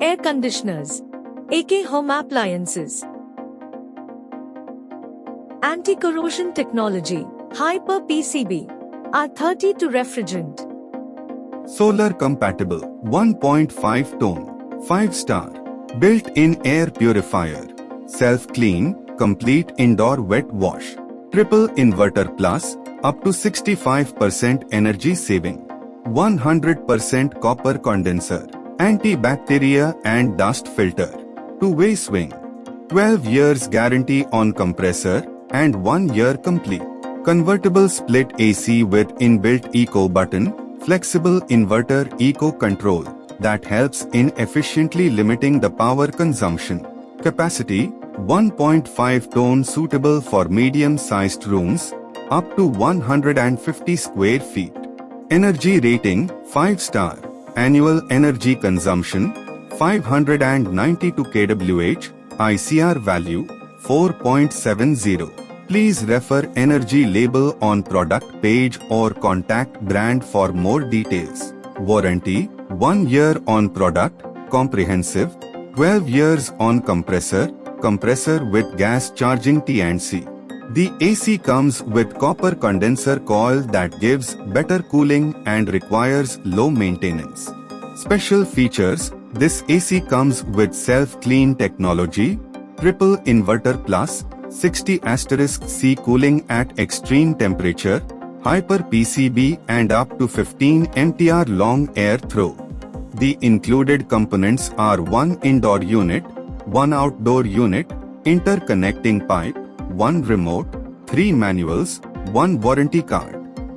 Air conditioners. AK Home Appliances. Anti-corrosion technology. Hyper PCB. R30 to refrigerant. Solar compatible 1.5 ton 5-star built-in air purifier, self-clean, complete indoor wet wash, triple inverter plus, up to 65% energy saving, 100% copper condenser, antibacteria and dust filter, two-way swing, 12 years guarantee on compressor and 1 year complete, convertible split AC with inbuilt eco button, flexible inverter eco control that helps in efficiently limiting the power consumption. Capacity 1.5 ton suitable for medium-sized rooms up to 150 square feet. Energy rating 5-star. Annual energy consumption 592 kWh. ICR value 4.70. Please refer energy label on product page or contact brand for more details. Warranty 1 year on product, comprehensive, 12 years on compressor with gas charging T&C. The AC comes with copper condenser coil that gives better cooling and requires low maintenance. Special features: this AC comes with self-clean technology, triple inverter plus, 60*C cooling at extreme temperature, Hyper PCB and up to 15 MTR long air throw. The included components are 1 indoor unit, 1 outdoor unit, interconnecting pipe, 1 remote, 3 manuals, 1 warranty card.